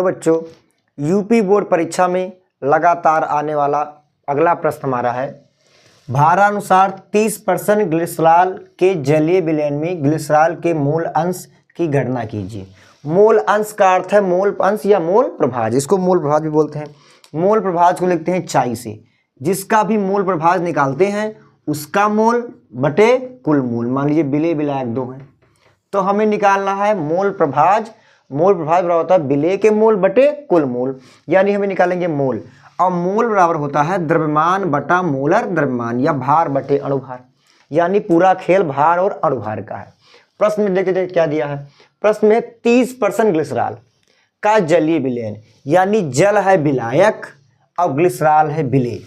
बच्चों, UP board परीक्षा में लगातार आने वाला अगला प्रश्न हमारा है, भारानुसार 30% ग्लिसरॉल के जलीय विलयन में ग्लिसरॉल के मोल अंश की गणना कीजिए। मोल अंश का अर्थ है मोल अंश या मोल प्रभाज, इसको मोल प्रभाज भी बोलते हैं। मोल प्रभाज को लिखते हैं चाई से, जिसका भी मोल प्रभाज निकालते हैं उसका मोल बटे कुल मोल। मान लीजिए विलेय विलायक 2 है, तो हमें निकालना है मोल प्रभाज। मोल प्रभाज बराबर होता है विलेय के मोल बटे कुल मोल, यानी हमें निकालेंगे मोल। और मोल बराबर होता है द्रव्यमान बटा मोलर द्रव्यमान या भार बटे अणुभार, यानी पूरा खेल भार और अणुभार का है। प्रश्न में देखिए क्या दिया है, प्रश्न में 30% ग्लिसरॉल का जलीय विलयन, यानी जल है विलायक और ग्लिसरॉल है विलेय,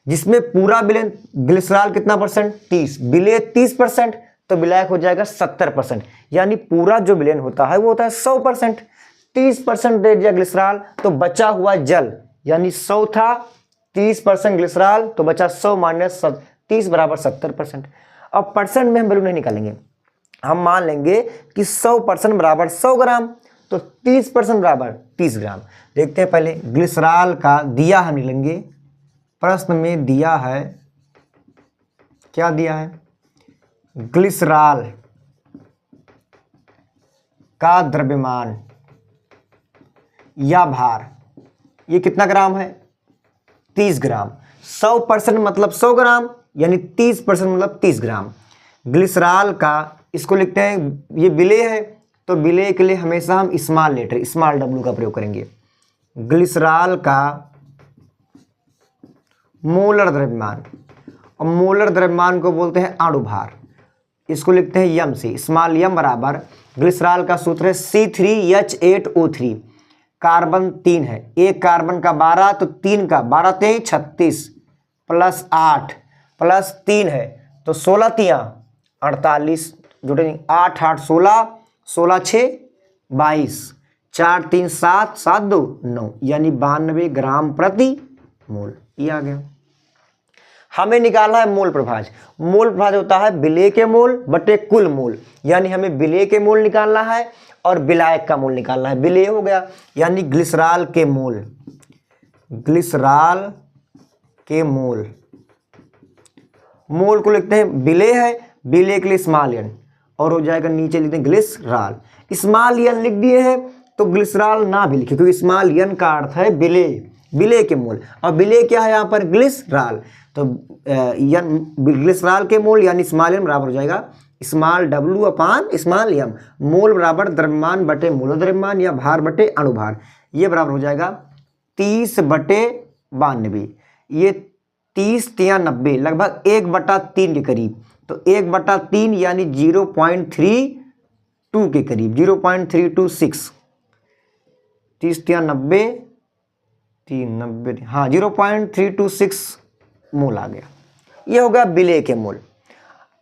जिसमें पूरा विलयन ग्लिसरॉल कितना परसेंट 30, विलेय 30%, तो विलायक हो जाएगा 70%, यानी पूरा जो विलयन होता है वो होता है 100%। 30% दे दिया ग्लिसरॉल तो बचा हुआ जल, यानी 100 था, 30% ग्लिसरॉल तो बचा 100 माइनस 30 बराबर 70%। अब परसेंट में हम वैल्यू नहीं निकालेंगे, हम मान लेंगे कि 100% बराबर 100 ग्राम, तो 30% बराबर 30 ग्राम। देखते हैं पहले ग्लिसरॉल का दिया हम लेंगे, प्रश्न में दिया है, क्या दिया है, ग्लिसरॉल का द्रव्यमान या भार, ये कितना ग्राम है 30 ग्राम। 100% मतलब 100 ग्राम, यानी 30% मतलब 30 ग्राम। ग्लिसरॉल का इसको लिखते हैं, ये विलेय है तो विलेय के लिए हमेशा हम स्मॉल लेटर स्मॉल w का प्रयोग करेंगे। ग्लिसरॉल का मोलर द्रव्यमान, और मोलर द्रव्यमान को बोलते हैं अणुभार, इसको लिखते हैं यम से, स्मॉल यम बराबर ग्लिसरॉल का सूत्र है C3H8O3। कार्बन 3 है, एक कार्बन का 12 तो 3 का 12 3 36 प्लस 8 प्लस 3 है तो 16 3 48, जुटे 8 8 16 16 6 22 4 3 7 7 2 9, यानी 92 ग्राम प्रति मोल। ये आ गया। हमें निकालना है मोल प्रभाज। मोल प्रभाज होता है विलेय के मोल बटे कुल मोल, यानी हमें विलेय के मोल निकालना है और विलायक का मोल निकालना है। विलेय हो गया, यानी ग्लिसरॉल के मोल, ग्लिसरॉल के मोल, मोल को लिखते हैं विलेय है, विलेय के लिए स्मॉल एन, और हो जाएगा नीचे लिखते हैं ग्लिसरॉल। स्मॉल एन लिख दिए हैं तो ग्लिसरॉल ना भी लिखे, क्योंकि स्मॉल एन का अर्थ है विलेय, विलेय के मोल, और विलेय क्या है यहाँ पर ग्लिसरॉल, तो ग्लिसरॉल के मोल यानी स्मॉल एन बराबर हो जाएगा स्मॉल w अपान स्मॉल m। मोल बराबर द्रव्यमान बटे मोल द्रव्यमान या भार बटे अणुभार, ये बराबर हो जाएगा 30 बटे 92। ये 30 या 90 लगभग 1/3 के करीब, तो 1/3 यानी 0.32 के करीब, 0.326। 30 या 90 3 90, हाँ 0.326 मोल आ गया। ये हो गया विलेय के मोल।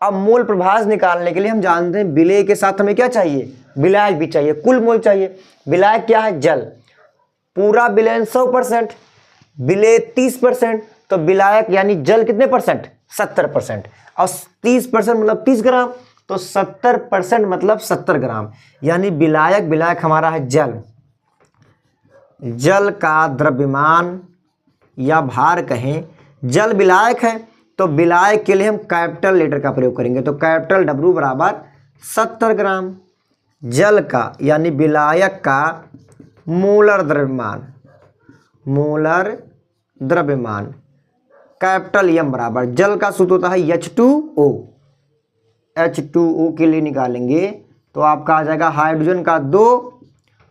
अब मोल प्रभाज निकालने के लिए हम जानते हैं विलेय के साथ हमें क्या चाहिए, विलायक भी चाहिए, कुल मोल चाहिए। विलायक क्या है, जल, पूरा विलयन 100%, विलेय 30%, तो विलायक यानी जल कितने परसेंट 70%, और 30% मतलब 30 ग्राम, तो 70% मतलब 70 ग्राम, यानी विलायक, विलायक हमारा है जल, जल का द्रव्यमान या भार कहें, जल विलायक है तो विलायक के लिए हम कैपिटल लेटर का प्रयोग करेंगे, तो कैपिटल W बराबर 70 ग्राम। जल का यानी विलायक का मोलर द्रव्यमान, मोलर द्रव्यमान कैपिटल M बराबर, जल का सूत्र होता है H2O, H2O के लिए निकालेंगे तो आपका आ जाएगा हाइड्रोजन का 2,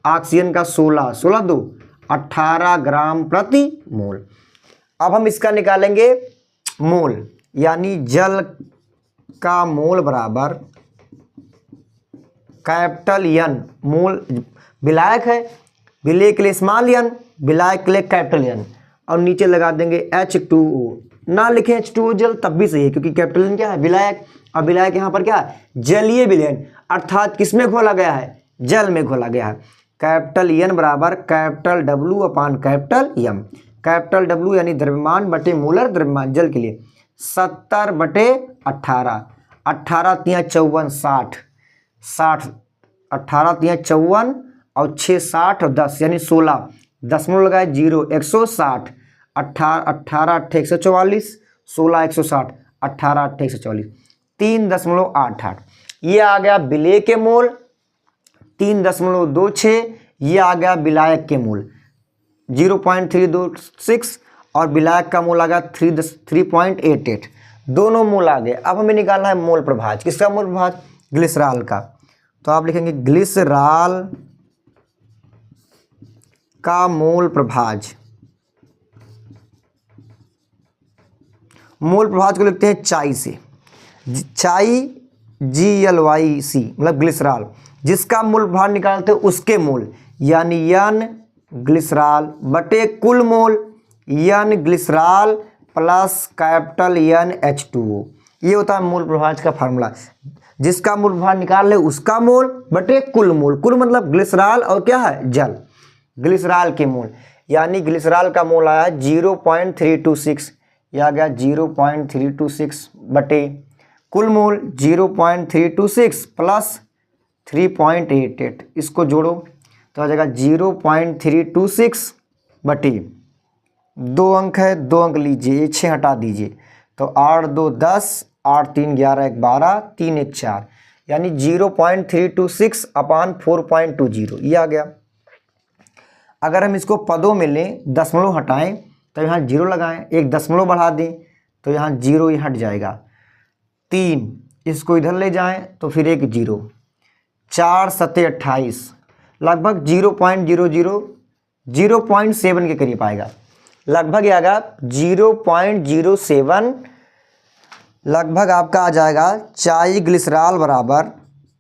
ऑक्सीजन का 16, 16 2 18 ग्राम प्रति मोल। अब हम इसका निकालेंगे मोल, यानी जल का मोल बराबर कैपिटल N, मोल विलायक है, विलेय के लिए स्मॉल n, विलायक के लिए कैपिटल N, और नीचे लगा देंगे H2O। ना लिखें H2O जल तब भी सही है, क्योंकि कैपिटल N क्या है, विलायक, और विलायक यहाँ पर क्या है, जलीय विलयन, अर्थात किसमें घोला गया है, जल में घोला गया है। कैपिटल N बराबर कैपिटल W अपान कैपिटल M। कैपिटल W यानी द्रव्यमान बटे मोलर द्रव्यमान जल के लिए 70 बटे 18, 18 × 3 = 54, 60, 60 18 × 3 = 54 और 6 60 और 10 यानी 16, दशमलव लगाए 0, 160, 18 8 144, 16 160, 18 8 144, 3.88। ये आ गया विलेय के मोल। 3.26 ये आ गया विलायक के मोल 0.326 और विलायक का मोल आ गया 3.88। दोनों मोल आ गए। अब हमें निकालना है मोल प्रभाज। किसका मोल प्रभाज? ग्लिसरॉल का। तो आप लिखेंगे ग्लिसरॉल का मोल प्रभाज। मोल प्रभाज को लिखते हैं चाई से, चाई GLYC मतलब ग्लिसरॉल। जिसका मूल प्रभाज निकालते हैं उसके मोल, यानी N ग्लिसरॉल बटे कुल मोल, N glycerol plus capital NH2O। ये होता है मूल प्रभाज का फार्मूला। जिसका मूल प्रभाज निकाल ले उसका मोल बटे कुल मोल। कुल मतलब ग्लिसरॉल और क्या है? जल। ग्लिसरॉल के मोल, यानी ग्लिसरॉल का मोल आया 0.326, यह आ गया 0.326 बटे कुल मोल 0.326 प्लस 3.88। इसको जोड़ो तो आ जाएगा 0.326 बटे 2 अंक है, 2 अंक लीजिए, 6 हटा दीजिए तो 8 2 10, 8 3 11 1 12, 3 1 4, यानी 0.326 अपान 4.20 ये आ गया। अगर हम इसको पदों में लें, दशमलव हटाएं तो यहाँ 0 लगाएं, एक दशमलव बढ़ा दें तो यहाँ 0 ही हट जाएगा। 3 इसको इधर ले जाएं तो फिर एक 0, 4 7 28, लगभग 0.07 के करीब आएगा। लगभग आएगा 0.07, लगभग आपका आ जाएगा चाई ग्लिसरॉल बराबर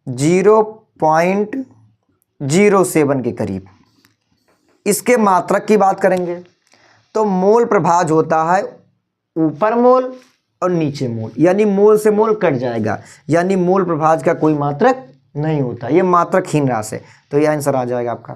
0.07 के करीब। इसके मात्रक की बात करेंगे तो मोल प्रभाज होता है ऊपर मोल और नीचे मोल, यानी मोल से मोल कट जाएगा, यानी मोल प्रभाज का कोई मात्रक नहीं होता, ये मात्रकहीन राशि है। तो ये आंसर आ जाएगा आपका।